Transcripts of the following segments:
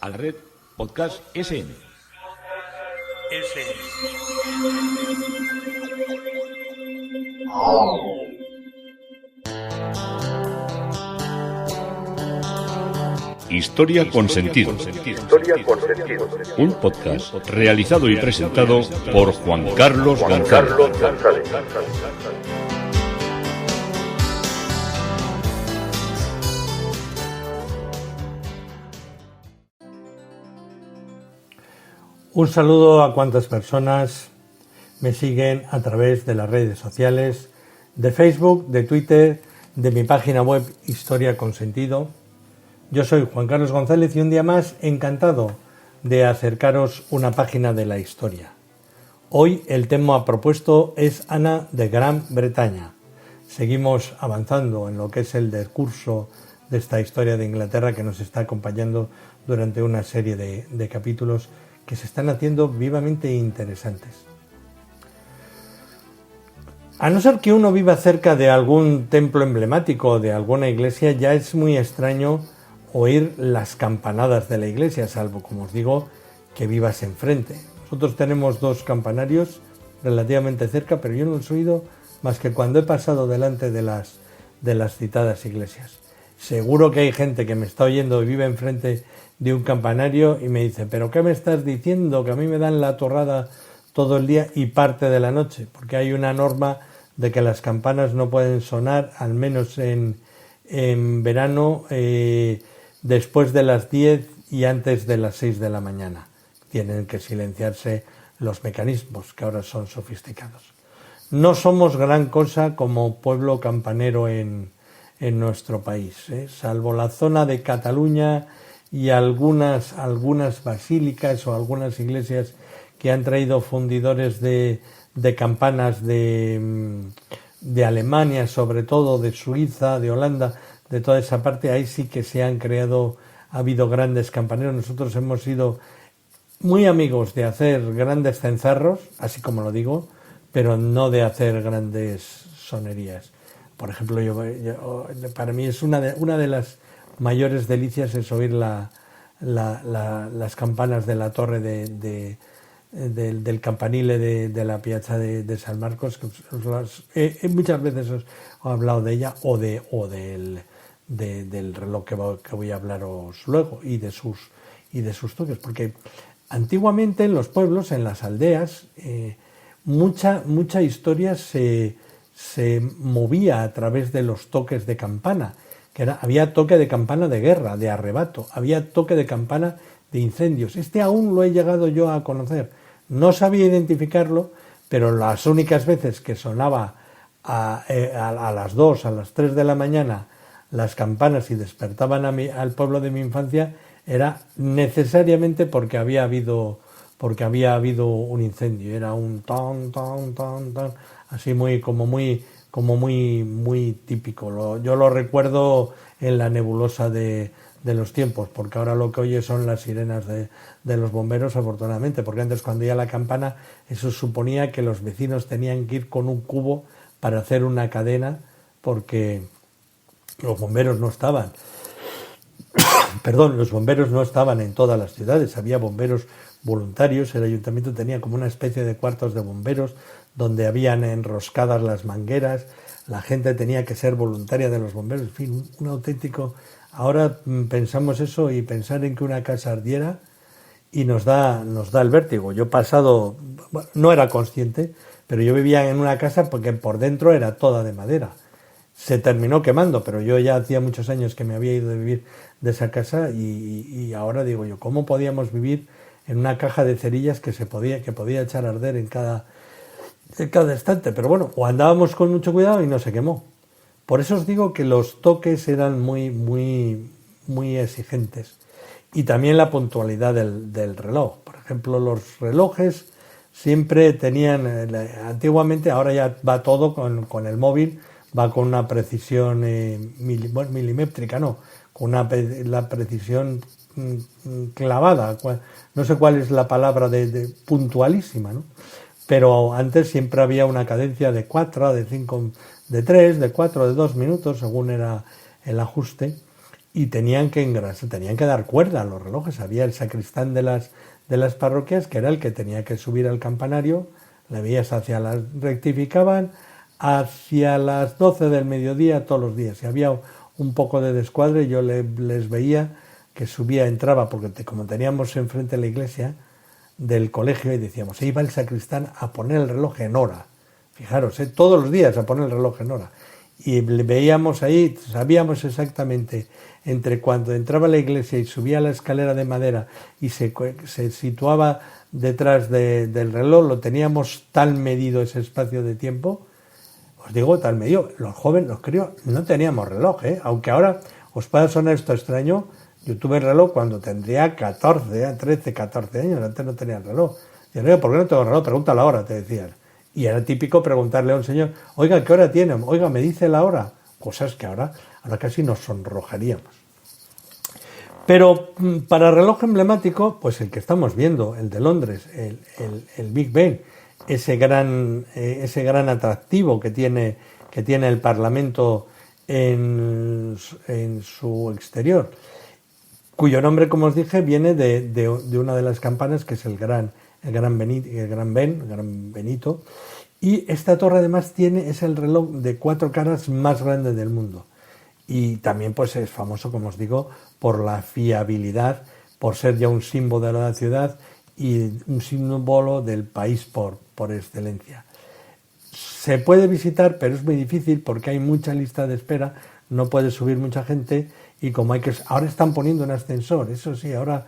a la red Podcast SN. Historia con sentido. Un podcast realizado y presentado por Juan Carlos González. Un saludo a cuantas personas me siguen a través de las redes sociales, de Facebook, de Twitter, de mi página web Historia con Sentido. Yo soy Juan Carlos González y un día más encantado de acercaros una página de la historia. Hoy el tema propuesto es Ana de Gran Bretaña. Seguimos avanzando en lo que es el discurso de esta historia de Inglaterra que nos está acompañando durante una serie de capítulos que se están haciendo vivamente interesantes. A no ser que uno viva cerca de algún templo emblemático o de alguna iglesia, ya es muy extraño oír las campanadas de la iglesia, salvo, como os digo, que vivas enfrente. Nosotros tenemos dos campanarios relativamente cerca, pero yo no los he oído más que cuando he pasado delante de las citadas iglesias. Seguro que hay gente que me está oyendo y vive enfrente de un campanario y me dice, ¿pero qué me estás diciendo? Que a mí me dan la torrada todo el día y parte de la noche, porque hay una norma de que las campanas no pueden sonar, al menos en verano, después de las 10 y antes de las 6 de la mañana. Tienen que silenciarse los mecanismos, que ahora son sofisticados. No somos gran cosa como pueblo campanero en nuestro país, salvo la zona de Cataluña y algunas basílicas o algunas iglesias que han traído fundidores de campanas de Alemania, sobre todo de Suiza, de Holanda, de toda esa parte. Ahí sí que ha habido grandes campaneros. Nosotros hemos sido muy amigos de hacer grandes cencerros, así como lo digo, pero no de hacer grandes sonerías. Por ejemplo, para mí es una de las mayores delicias es oír las campanas de la torre del campanile de la piazza de San Marcos, que muchas veces os he hablado de ella o del reloj que voy a hablaros luego y de sus toques, porque antiguamente en los pueblos, en las aldeas, mucha historia se movía a través de los toques de campana, había toque de campana de guerra, de arrebato, había toque de campana de incendios. Aún lo he llegado yo a conocer. No sabía identificarlo, pero las únicas veces que sonaba a las 2, a las 3 de la mañana las campanas y despertaban al pueblo de mi infancia era necesariamente porque había habido un incendio. Era un ton, ton, ton, ton, así muy típico. Yo lo recuerdo en la nebulosa de los tiempos, porque ahora lo que oye son las sirenas de los bomberos, afortunadamente, porque antes cuando oía la campana eso suponía que los vecinos tenían que ir con un cubo para hacer una cadena, porque los bomberos no estaban en todas las ciudades, había bomberos voluntarios. El ayuntamiento tenía como una especie de cuartos de bomberos donde habían enroscadas las mangueras, la gente tenía que ser voluntaria de los bomberos, en fin, un auténtico. Ahora pensamos eso y pensar en que una casa ardiera y nos da el vértigo. Yo no era consciente, pero yo vivía en una casa porque por dentro era toda de madera. Se terminó quemando, pero yo ya hacía muchos años que me había ido de vivir de esa casa y ahora digo yo, ¿cómo podíamos vivir en una caja de cerillas que podía echar a arder en cada instante? Pero bueno, o andábamos con mucho cuidado y no se quemó. Por eso os digo que los toques eran muy exigentes. Y también la puntualidad del reloj. Por ejemplo, los relojes siempre tenían, antiguamente, ahora ya va todo con el móvil, va con una precisión milimétrica, no, con la precisión clavada. No sé cuál es la palabra de puntualísima, ¿no? Pero antes siempre había una cadencia de 4, de 5, de 3, de 4, de 2 minutos, según era el ajuste. y tenían que engrasar, tenían que dar cuerda a los relojes. Había el sacristán de las parroquias, que era el que tenía que subir al campanario, le veías rectificaban hacia las 12 del mediodía todos los días. Si había un poco de descuadre, yo les veía que subía, entraba, porque como teníamos enfrente la iglesia del colegio, y decíamos, iba el sacristán a poner el reloj en hora. Fijaros, todos los días a poner el reloj en hora. Y le veíamos ahí, sabíamos exactamente entre cuando entraba a la iglesia y subía la escalera de madera y se situaba detrás del reloj, lo teníamos tan medido ese espacio de tiempo. Os digo, tan medido. Los jóvenes, los críos, no teníamos reloj, aunque ahora os pueda sonar esto extraño. Yo tuve reloj cuando tendría 13, 14 años, antes no tenía reloj. Y yo, ¿por qué no tengo reloj? Pregunta la hora, te decían. Y era típico preguntarle a un señor, oiga, ¿qué hora tiene? Oiga, ¿me dice la hora? Cosas que ahora casi nos sonrojaríamos. Pero para reloj emblemático, pues el que estamos viendo, el de Londres, el Big Ben, ese gran atractivo que tiene el Parlamento en su exterior, cuyo nombre, como os dije, viene de una de las campanas, que es el gran Benito, y esta torre además es el reloj de 4 caras más grande del mundo, y también pues es famoso, como os digo, por la fiabilidad, por ser ya un símbolo de la ciudad y un símbolo del país por excelencia. Se puede visitar, pero es muy difícil porque hay mucha lista de espera, no puede subir mucha gente, y como ahora están poniendo un ascensor, eso sí, ahora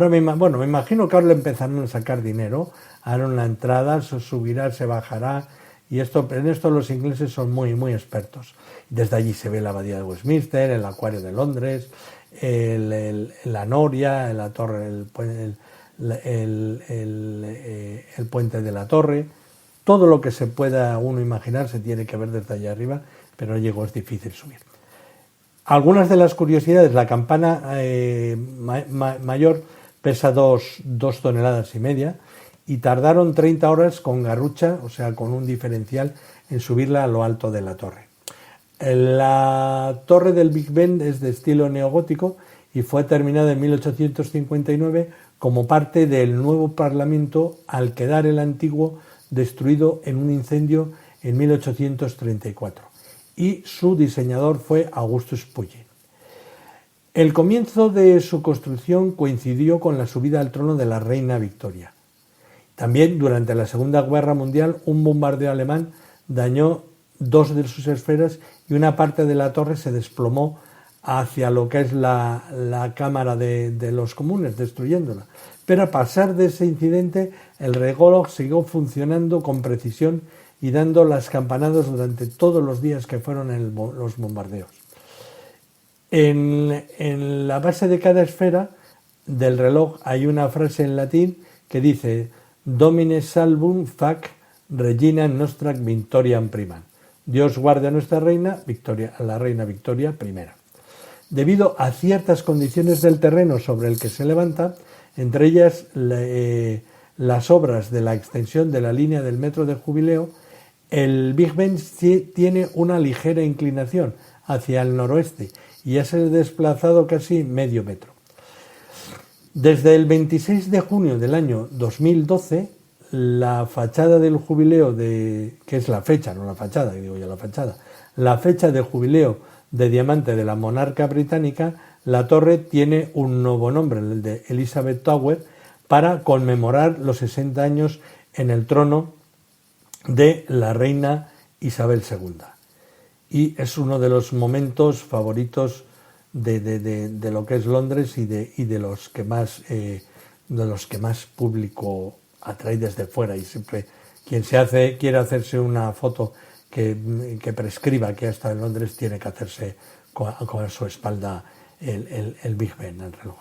me imagino que ahora le empezarán a sacar dinero, harán la entrada, se subirá, se bajará, y en esto los ingleses son muy, muy expertos. Desde allí se ve la abadía de Westminster, el acuario de Londres, la noria, la torre, el puente de la torre, todo lo que se pueda uno imaginar se tiene que ver desde allá arriba, pero es difícil subir. Algunas de las curiosidades: la campana mayor pesa 2,5 toneladas y tardaron 30 horas con garrucha, o sea, con un diferencial, en subirla a lo alto de la torre. La torre del Big Ben es de estilo neogótico y fue terminada en 1859 como parte del nuevo Parlamento, al quedar el antiguo destruido en un incendio en 1834. Y su diseñador fue Augustus Pugin. El comienzo de su construcción coincidió con la subida al trono de la reina Victoria. También durante la Segunda Guerra Mundial un bombardeo alemán dañó 2 de sus esferas y una parte de la torre se desplomó hacia lo que es la Cámara de los Comunes, destruyéndola. Pero a pesar de ese incidente, el reloj siguió funcionando con precisión y dando las campanadas durante todos los días que fueron los bombardeos. En la base de cada esfera del reloj hay una frase en latín que dice: Domine salvum fac regina nostra victoriam primam. Dios guarde a nuestra reina, la reina Victoria I. Debido a ciertas condiciones del terreno sobre el que se levanta, entre ellas las obras de la extensión de la línea del metro de Jubileo, el Big Ben tiene una ligera inclinación hacia el noroeste y ha sido desplazado casi medio metro. Desde el 26 de junio del año 2012, la fachada del Jubileo, que es la fecha, no la fachada, digo yo la fachada, la fecha de Jubileo de diamante de la monarca británica, la torre tiene un nuevo nombre, el de Elizabeth Tower, para conmemorar los 60 años en el trono de la reina Isabel II. Y es uno de los momentos favoritos de lo que es Londres y de los que más público atrae desde fuera. Y siempre quien quiere hacerse una foto que prescriba que ha estado en Londres tiene que hacerse con a su espalda el Big Ben, el reloj.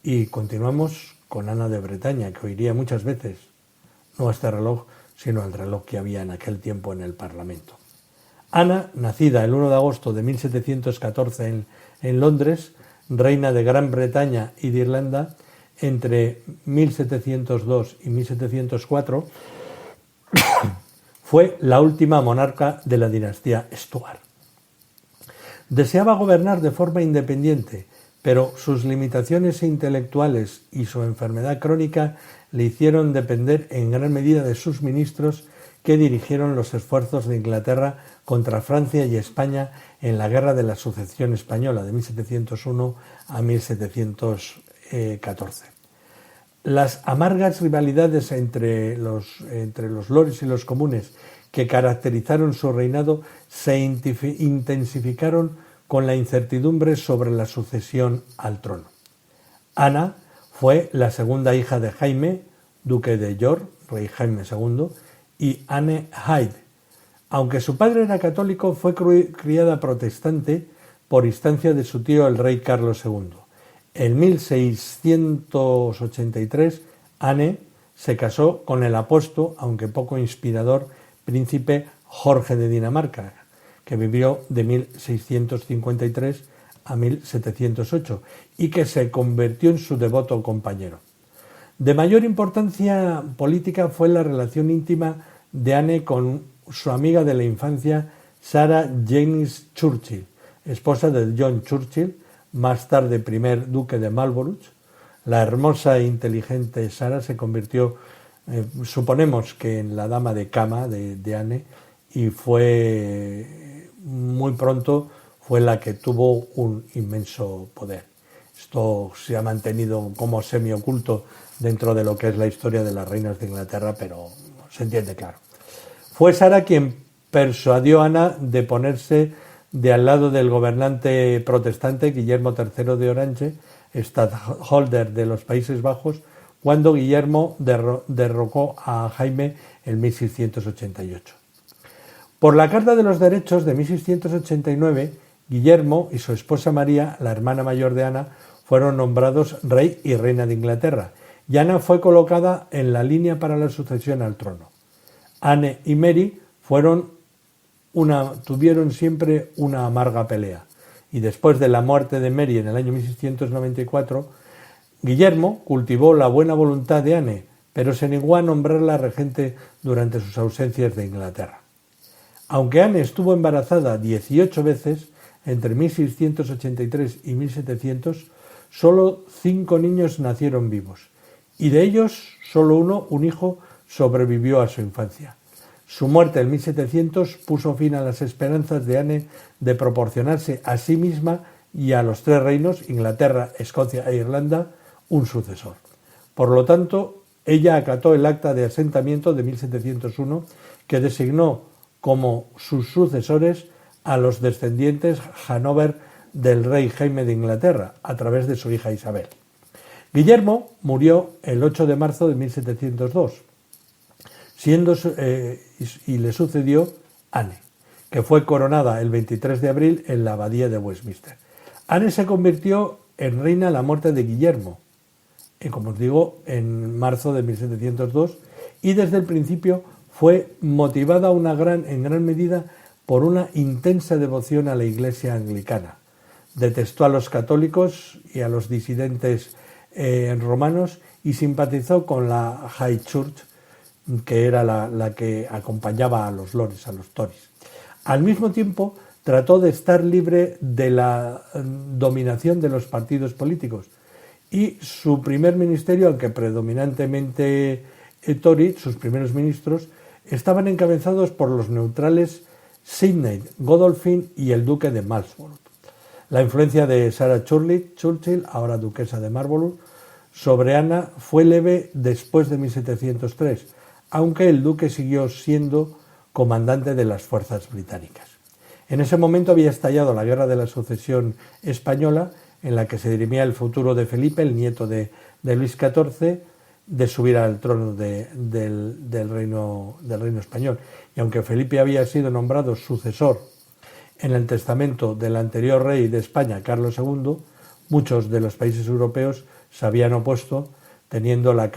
Y continuamos con Ana de Bretaña, que oiría muchas veces, no este reloj, sino el reloj que había en aquel tiempo en el Parlamento. Ana, nacida el 1 de agosto de 1714 en Londres, reina de Gran Bretaña y de Irlanda, entre 1702 y 1704, fue la última monarca de la dinastía Stuart. Deseaba gobernar de forma independiente, pero sus limitaciones intelectuales y su enfermedad crónica le hicieron depender en gran medida de sus ministros, que dirigieron los esfuerzos de Inglaterra contra Francia y España en la Guerra de la Sucesión Española de 1701 a 1714. Las amargas rivalidades entre los lores y los comunes que caracterizaron su reinado se intensificaron con la incertidumbre sobre la sucesión al trono. Ana fue la segunda hija de Jaime, duque de York, rey Jaime II, y Anne Hyde. Aunque su padre era católico, fue criada protestante por instancia de su tío el rey Carlos II. En 1683, Anne se casó con el apuesto, aunque poco inspirador, príncipe Jorge de Dinamarca, que vivió de 1653 a 1708 y que se convirtió en su devoto compañero. De mayor importancia política fue la relación íntima de Anne con su amiga de la infancia, Sarah Jane Churchill, esposa de John Churchill, más tarde primer duque de Marlborough. La hermosa e inteligente Sarah se convirtió, suponemos que en la dama de cama de Anne, y muy pronto fue la que tuvo un inmenso poder. Esto se ha mantenido como semioculto dentro de lo que es la historia de las reinas de Inglaterra, pero se entiende claro. Fue Sarah quien persuadió a Ana de ponerse de al lado del gobernante protestante Guillermo III de Orange, stadtholder de los Países Bajos, cuando Guillermo derrocó a Jaime en 1688. Por la Carta de los Derechos de 1689, Guillermo y su esposa María, la hermana mayor de Ana, fueron nombrados rey y reina de Inglaterra, y Ana fue colocada en la línea para la sucesión al trono. Anne y Mary tuvieron siempre una amarga pelea, y después de la muerte de Mary en el año 1694, Guillermo cultivó la buena voluntad de Anne, pero se negó a nombrarla regente durante sus ausencias de Inglaterra. Aunque Anne estuvo embarazada 18 veces, entre 1683 y 1700, solo 5 niños nacieron vivos, y de ellos solo un hijo, sobrevivió a su infancia. Su muerte en 1700 puso fin a las esperanzas de Anne de proporcionarse a sí misma y a los 3 reinos, Inglaterra, Escocia e Irlanda, un sucesor. Por lo tanto, ella acató el acta de asentamiento de 1701, que designó como sus sucesores a los descendientes Hanover del rey Jaime de Inglaterra, a través de su hija Isabel. Guillermo murió el 8 de marzo de 1702, y le sucedió Anne, que fue coronada el 23 de abril en la abadía de Westminster. Anne se convirtió en reina a la muerte de Guillermo, como os digo, en marzo de 1702, y desde el principio fue motivada en gran medida por una intensa devoción a la Iglesia anglicana. Detestó a los católicos y a los disidentes romanos y simpatizó con la High Church, que era la que acompañaba a los lores, a los Tories. Al mismo tiempo, trató de estar libre de la dominación de los partidos políticos, y su primer ministerio, aunque predominantemente Tory, sus primeros ministros, estaban encabezados por los neutrales Sidney, Godolphin y el duque de Marlborough. La influencia de Sarah Churchill, ahora duquesa de Marlborough, sobre Ana fue leve después de 1703, aunque el duque siguió siendo comandante de las fuerzas británicas. En ese momento había estallado la Guerra de la Sucesión Española, en la que se dirimía el futuro de Felipe, el nieto de Luis XIV, de subir al trono del reino español. Y aunque Felipe había sido nombrado sucesor en el testamento del anterior rey de España, Carlos II, muchos de los países europeos se habían opuesto, temían que la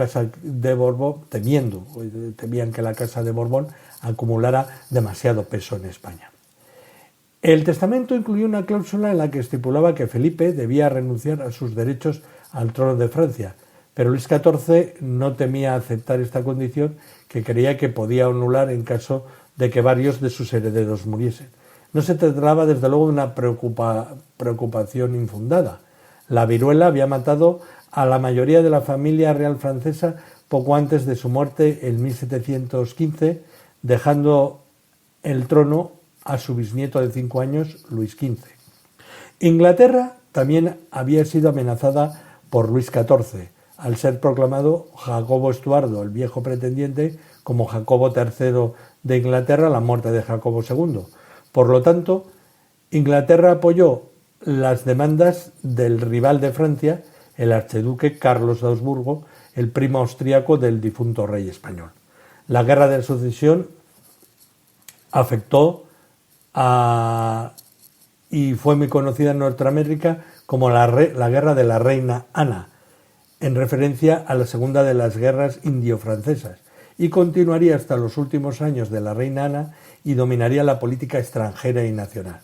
Casa de Borbón acumulara demasiado peso en España. El testamento incluyó una cláusula en la que estipulaba que Felipe debía renunciar a sus derechos al trono de Francia, pero Luis XIV no temía aceptar esta condición, que creía que podía anular en caso de que varios de sus herederos muriesen. No se trataba desde luego de una preocupación infundada. La viruela había matado a la mayoría de la familia real francesa poco antes de su muerte en 1715, dejando el trono a su bisnieto de 5 años, Luis XV. Inglaterra también había sido amenazada por Luis XIV, al ser proclamado Jacobo Estuardo, el viejo pretendiente, como Jacobo III de Inglaterra a la muerte de Jacobo II. Por lo tanto, Inglaterra apoyó las demandas del rival de Francia, el archiduque Carlos de Habsburgo, el primo austríaco del difunto rey español. La guerra de sucesión afectó y fue muy conocida en Norteamérica como la guerra de la reina Ana, en referencia a la segunda de las guerras indio-francesas, y continuaría hasta los últimos años de la reina Ana y dominaría la política extranjera y nacional.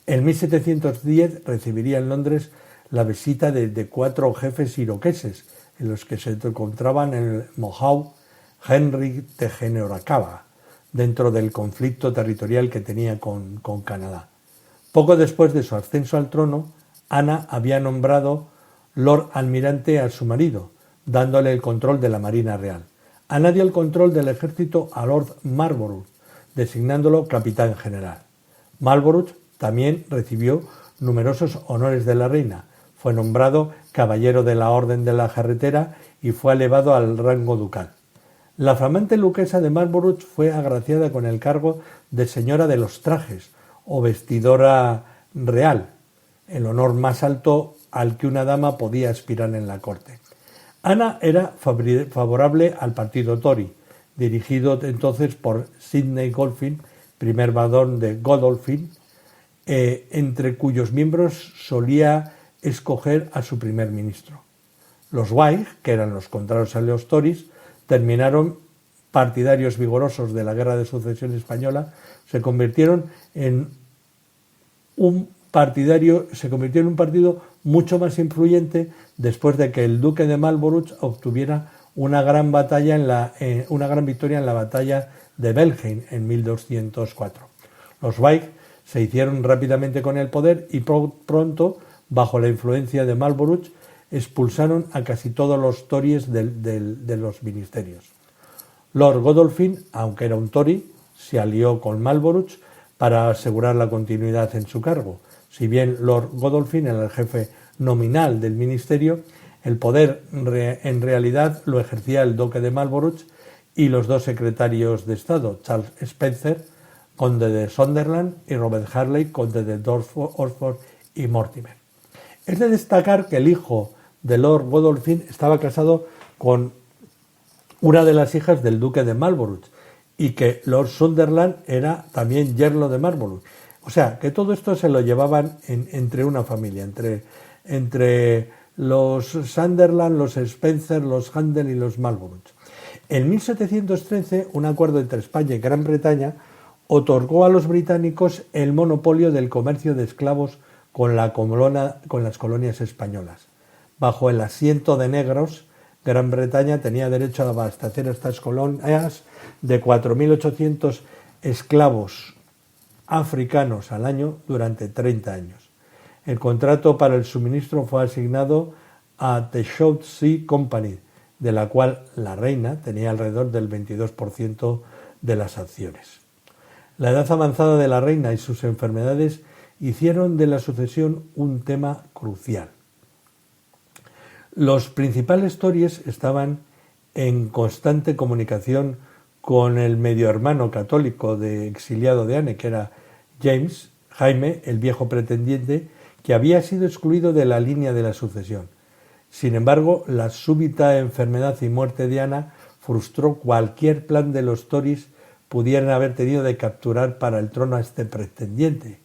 En 1710 recibiría en Londres la visita de 4 jefes iroqueses, en los que se encontraban el Mohawk Henry Tejenoracaba, dentro del conflicto territorial que tenía con Canadá. Poco después de su ascenso al trono, Ana había nombrado Lord Almirante a su marido, dándole el control de la Marina Real. Ana dio el control del ejército a Lord Marlborough, designándolo capitán general. Marlborough también recibió numerosos honores de la reina. Fue nombrado caballero de la Orden de la Jarretera y fue elevado al rango ducal. La flamante duquesa de Marlborough fue agraciada con el cargo de señora de los trajes o vestidora real, el honor más alto al que una dama podía aspirar en la corte. Ana era favorable al partido Tory, dirigido entonces por Sidney Golding, primer barón de Godolphin, entre cuyos miembros solía escoger a su primer ministro. Los Whig, que eran los contrarios a los Tories, terminaron partidarios vigorosos de la Guerra de Sucesión Española, se convirtieron en un partido mucho más influyente después de que el duque de Marlborough obtuviera una gran victoria en la batalla de Belheim en 1204. Los Whig se hicieron rápidamente con el poder y pronto, bajo la influencia de Marlborough, expulsaron a casi todos los Tories de los ministerios. Lord Godolphin, aunque era un Tory, se alió con Marlborough para asegurar la continuidad en su cargo. Si bien Lord Godolphin era el jefe nominal del ministerio, el poder en realidad lo ejercía el duque de Marlborough y los 2 secretarios de Estado, Charles Spencer, conde de Sunderland, y Robert Harley, conde de Oxford y Mortimer. Es de destacar que el hijo de Lord Godolphin estaba casado con una de las hijas del duque de Marlborough y que Lord Sunderland era también yerno de Marlborough. O sea, que todo esto se lo llevaban entre una familia, entre los Sunderland, los Spencer, los Handel y los Marlborough. En 1713, un acuerdo entre España y Gran Bretaña otorgó a los británicos el monopolio del comercio de esclavos con las colonias españolas. Bajo el asiento de negros, Gran Bretaña tenía derecho a abastecer a estas colonias de 4.800 esclavos africanos al año durante 30 años. El contrato para el suministro fue asignado a The South Sea Company, de la cual la reina tenía alrededor del 22% de las acciones. La edad avanzada de la reina y sus enfermedades hicieron de la sucesión un tema crucial. Los principales Tories estaban en constante comunicación con el medio hermano católico exiliado de Anne, que era Jaime, el viejo pretendiente, que había sido excluido de la línea de la sucesión. Sin embargo, la súbita enfermedad y muerte de Ana frustró cualquier plan de los Tories pudieran haber tenido de capturar para el trono a este pretendiente,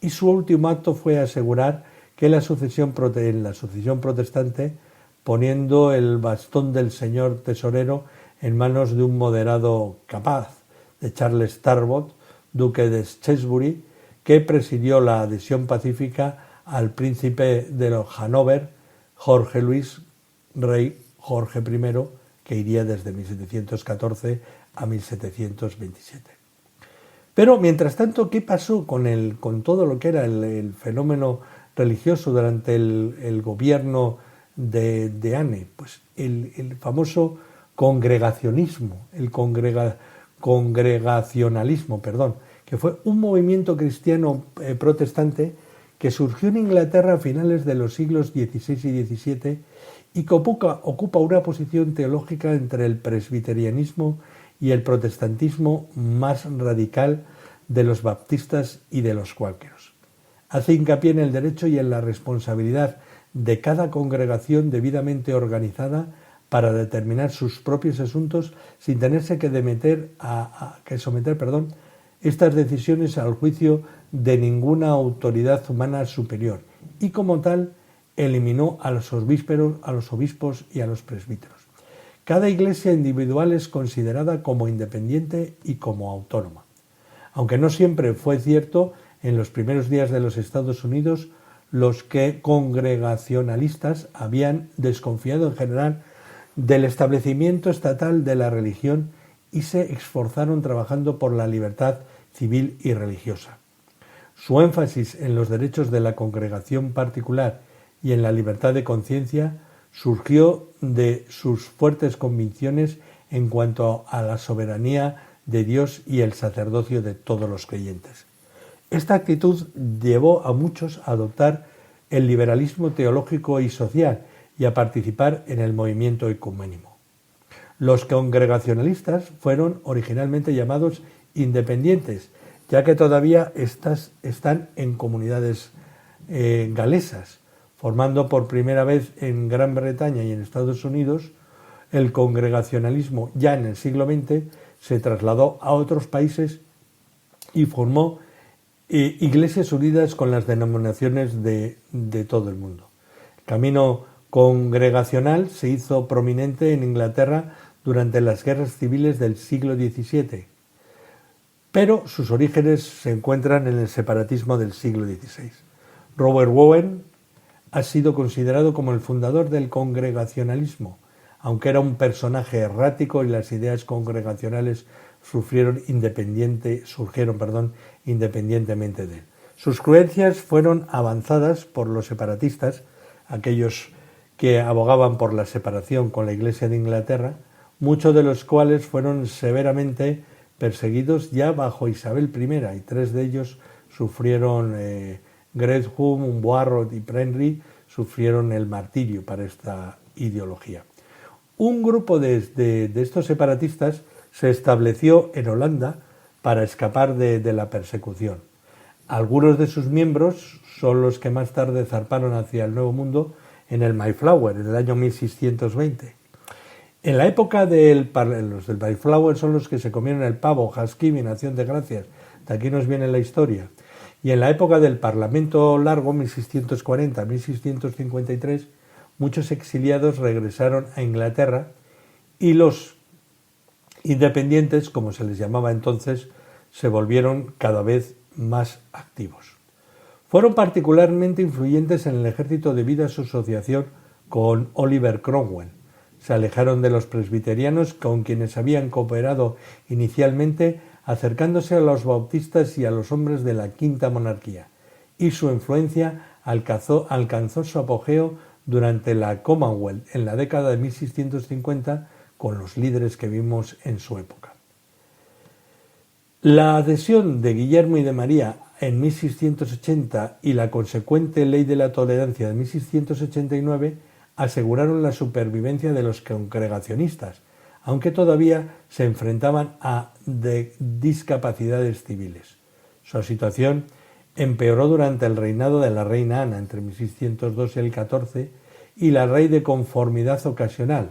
y su último acto fue asegurar que en la sucesión protestante, poniendo el bastón del señor tesorero en manos de un moderado capaz, de Charles Talbot, duque de Shrewsbury, que presidió la adhesión pacífica al príncipe de los Hanover, Jorge Luis, rey Jorge I, que iría desde 1714 a 1727. Pero, mientras tanto, ¿qué pasó con todo lo que era el fenómeno religioso durante el gobierno de Anne? Pues el famoso congregacionismo, congregacionalismo, que fue un movimiento cristiano protestante que surgió en Inglaterra a finales de los siglos XVI y XVII y que ocupa una posición teológica entre el presbiterianismo y el protestantismo más radical de los baptistas y de los cuáqueros. Hace hincapié en el derecho y en la responsabilidad de cada congregación debidamente organizada para determinar sus propios asuntos sin tenerse que someter estas decisiones al juicio de ninguna autoridad humana superior, y como tal eliminó a los obispos y a los presbíteros. Cada iglesia individual es considerada como independiente y como autónoma. Aunque no siempre fue cierto, en los primeros días de los Estados Unidos, los congregacionalistas habían desconfiado en general del establecimiento estatal de la religión y se esforzaron trabajando por la libertad civil y religiosa. Su énfasis en los derechos de la congregación particular y en la libertad de conciencia surgió de sus fuertes convicciones en cuanto a la soberanía de Dios y el sacerdocio de todos los creyentes. Esta actitud llevó a muchos a adoptar el liberalismo teológico y social y a participar en el movimiento ecuménico. Los congregacionalistas fueron originalmente llamados independientes, ya que todavía están en comunidades galesas, formando por primera vez en Gran Bretaña y en Estados Unidos. El congregacionalismo ya en el siglo XX se trasladó a otros países y formó iglesias unidas con las denominaciones de todo el mundo. El camino congregacional se hizo prominente en Inglaterra durante las guerras civiles del siglo XVII, pero sus orígenes se encuentran en el separatismo del siglo XVI. Robert Owen ha sido considerado como el fundador del congregacionalismo, aunque era un personaje errático y las ideas congregacionales surgieron independientemente de él. Sus creencias fueron avanzadas por los separatistas, aquellos que abogaban por la separación con la Iglesia de Inglaterra, muchos de los cuales fueron severamente perseguidos ya bajo Isabel I, y 3 de ellos sufrieron, Gresham, Boarrot y Prenry, sufrieron el martirio para esta ideología. Un grupo de estos separatistas se estableció en Holanda para escapar de la persecución. Algunos de sus miembros son los que más tarde zarparon hacia el Nuevo Mundo en el Mayflower, en el año 1620. En la época los del Mayflower son los que se comieron el pavo, Thanksgiving, Acción de Gracias. De aquí nos viene la historia. Y en la época del Parlamento Largo, 1640-1653, muchos exiliados regresaron a Inglaterra y los independientes, como se les llamaba entonces, se volvieron cada vez más activos. Fueron particularmente influyentes en el ejército debido a su asociación con Oliver Cromwell. Se alejaron de los presbiterianos con quienes habían cooperado inicialmente, acercándose a los bautistas y a los hombres de la Quinta Monarquía, y su influencia alcanzó su apogeo durante la Commonwealth en la década de 1650 con los líderes que vimos en su época. La adhesión de Guillermo y de María en 1680 y la consecuente Ley de la Tolerancia de 1689 aseguraron la supervivencia de los congregacionistas, aunque todavía se enfrentaban a discapacidades civiles. Su situación empeoró durante el reinado de la reina Ana entre 1602 y el 14 y la ley de conformidad ocasional,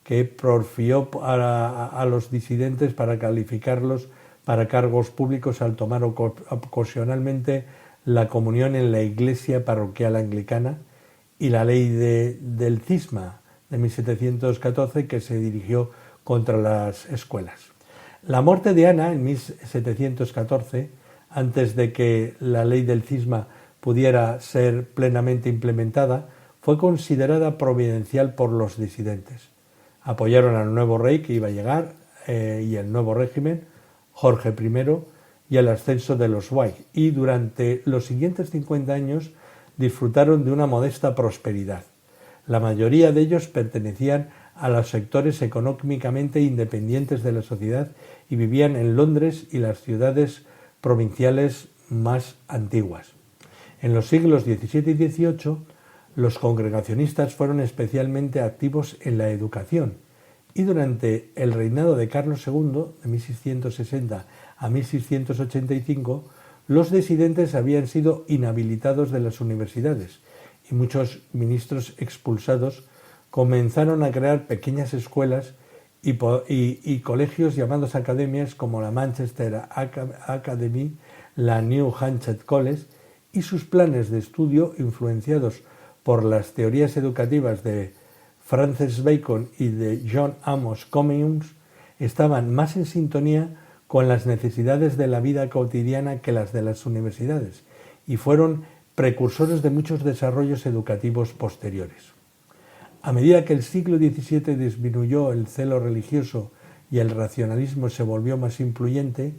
que porfió a los disidentes para calificarlos para cargos públicos al tomar ocasionalmente la comunión en la iglesia parroquial anglicana, y la ley del cisma de 1714, que se dirigió contra las escuelas. La muerte de Ana en 1714, antes de que la ley del cisma pudiera ser plenamente implementada, fue considerada providencial por los disidentes. Apoyaron al nuevo rey que iba a llegar y el nuevo régimen, Jorge I, y el ascenso de los White, y durante los siguientes 50 años disfrutaron de una modesta prosperidad. La mayoría de ellos pertenecían a los sectores económicamente independientes de la sociedad y vivían en Londres y las ciudades provinciales más antiguas. En los siglos XVII y XVIII, los congregacionistas fueron especialmente activos en la educación, y durante el reinado de Carlos II, de 1660 a 1685, los disidentes habían sido inhabilitados de las universidades y muchos ministros expulsados comenzaron a crear pequeñas escuelas y colegios llamados academias como la Manchester Academy, la New Hampshire College, y sus planes de estudio, influenciados por las teorías educativas de Francis Bacon y de John Amos Comenius, estaban más en sintonía con las necesidades de la vida cotidiana que las de las universidades, y fueron precursores de muchos desarrollos educativos posteriores. A medida que el siglo XVII disminuyó el celo religioso y el racionalismo se volvió más influyente,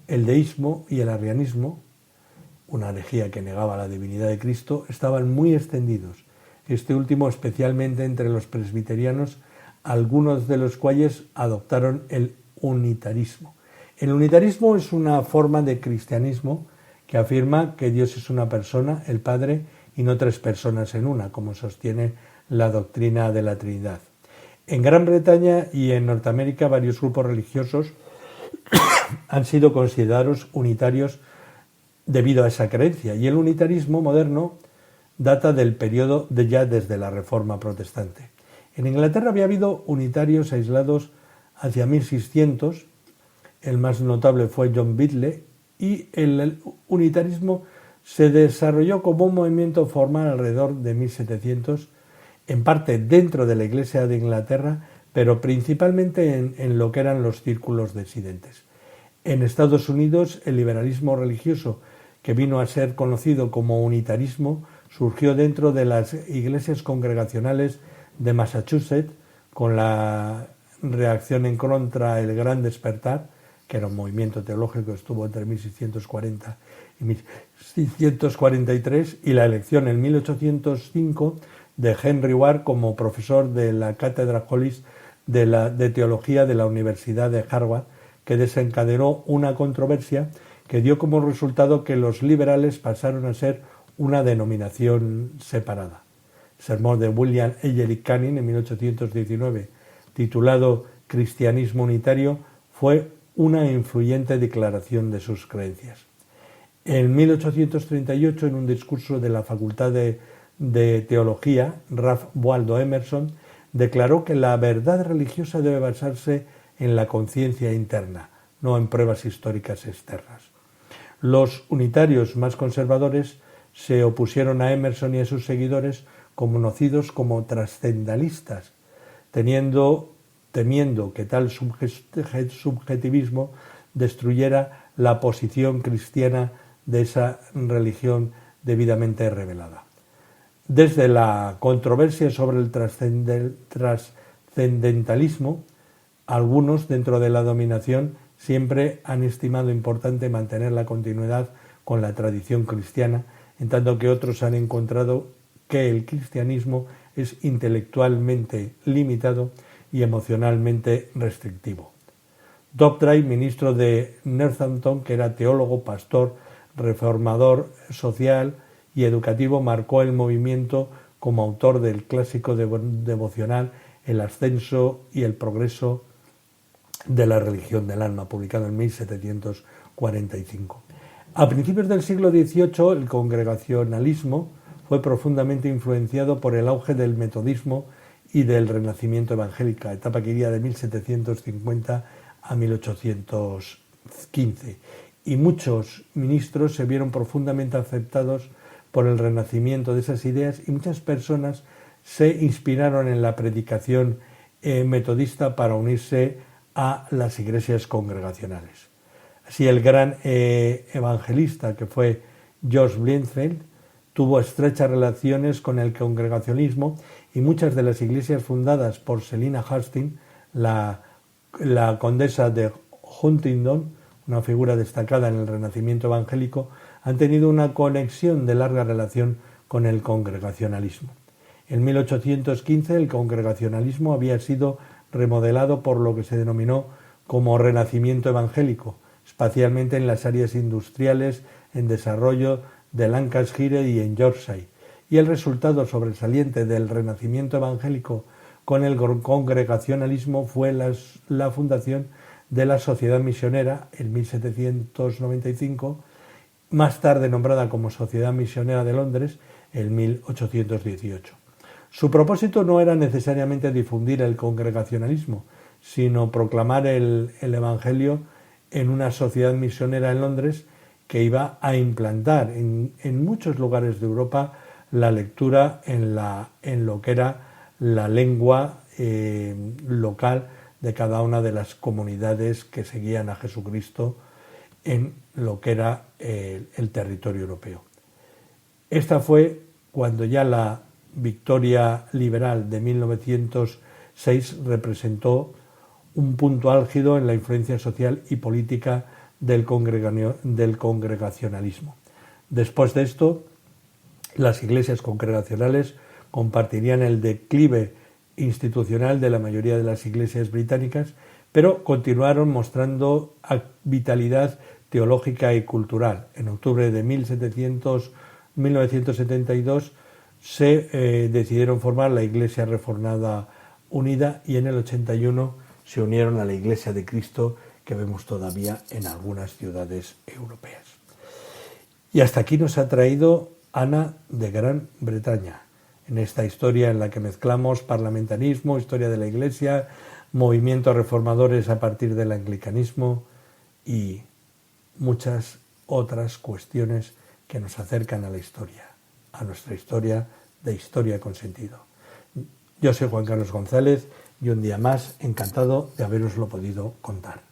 el deísmo y el arrianismo, una herejía que negaba la divinidad de Cristo, estaban muy extendidos, este último especialmente entre los presbiterianos, algunos de los cuales adoptaron el unitarismo. El unitarismo es una forma de cristianismo que afirma que Dios es una persona, el Padre, y no tres personas en una, como sostiene la doctrina de la Trinidad. En Gran Bretaña y en Norteamérica varios grupos religiosos han sido considerados unitarios debido a esa creencia, y el unitarismo moderno data del periodo ya desde la Reforma Protestante. En Inglaterra había habido unitarios aislados hacia 1600, el más notable fue John Bidley, y el unitarismo se desarrolló como un movimiento formal alrededor de 1700, en parte dentro de la Iglesia de Inglaterra, pero principalmente en lo que eran los círculos disidentes. En Estados Unidos, el liberalismo religioso, que vino a ser conocido como unitarismo, surgió dentro de las iglesias congregacionales de Massachusetts, con la reacción en contra del Gran Despertar, que era un movimiento teológico que estuvo entre 1640 y 1643, y la elección en 1805 de Henry Ward como profesor de la Cátedra Hollis de Teología de la Universidad de Harvard, que desencadenó una controversia que dio como resultado que los liberales pasaron a ser una denominación separada. El sermón de William Ellery Canning en 1819, titulado Cristianismo Unitario, fue una influyente declaración de sus creencias. En 1838, en un discurso de la Facultad de Teología, Ralph Waldo Emerson declaró que la verdad religiosa debe basarse en la conciencia interna, no en pruebas históricas externas. Los unitarios más conservadores se opusieron a Emerson y a sus seguidores, conocidos como trascendentalistas, temiendo que tal subjetivismo destruyera la posición cristiana de esa religión debidamente revelada. Desde la controversia sobre el trascendentalismo, algunos dentro de la dominación siempre han estimado importante mantener la continuidad con la tradición cristiana, en tanto que otros han encontrado que el cristianismo es intelectualmente limitado y emocionalmente restrictivo. Dobdry, ministro de Northampton, que era teólogo, pastor, reformador social y educativo, marcó el movimiento como autor del clásico devocional El ascenso y el progreso de la religión del alma, publicado en 1745. A principios del siglo XVIII, el congregacionalismo fue profundamente influenciado por el auge del metodismo y del renacimiento evangélico, etapa que iría de 1750 a 1815, y muchos ministros se vieron profundamente afectados por el renacimiento de esas ideas, y muchas personas se inspiraron en la predicación metodista para unirse a las iglesias congregacionales. Así, el gran evangelista que fue George Blindfield tuvo estrechas relaciones con el congregacionismo, y muchas de las iglesias fundadas por Selina Hastings, la condesa de Huntingdon, una figura destacada en el Renacimiento evangélico, han tenido una conexión de larga relación con el congregacionalismo. En 1815 el congregacionalismo había sido remodelado por lo que se denominó como Renacimiento evangélico, especialmente en las áreas industriales en desarrollo de Lancashire y en Yorkshire, y el resultado sobresaliente del Renacimiento evangélico con el congregacionalismo fue la fundación de la Sociedad Misionera en 1795, más tarde nombrada como Sociedad Misionera de Londres en 1818. Su propósito no era necesariamente difundir el congregacionalismo, sino proclamar el Evangelio en una sociedad misionera en Londres que iba a implantar en muchos lugares de Europa la lectura en lo que era la lengua local de cada una de las comunidades que seguían a Jesucristo en lo que era el territorio europeo. Esta fue cuando ya la victoria liberal de 1906 representó un punto álgido en la influencia social y política del congregacionalismo. Después de esto, las iglesias congregacionales compartirían el declive institucional de la mayoría de las iglesias británicas, pero continuaron mostrando vitalidad teológica y cultural. En octubre de 1972 se decidieron formar la Iglesia Reformada Unida y en el 81 se unieron a la Iglesia de Cristo que vemos todavía en algunas ciudades europeas. Y hasta aquí nos ha traído Ana de Gran Bretaña, en esta historia en la que mezclamos parlamentarismo, historia de la Iglesia, movimientos reformadores a partir del anglicanismo y muchas otras cuestiones que nos acercan a la historia, a nuestra historia de Historia con Sentido. Yo soy Juan Carlos González y un día más encantado de haberoslo podido contar.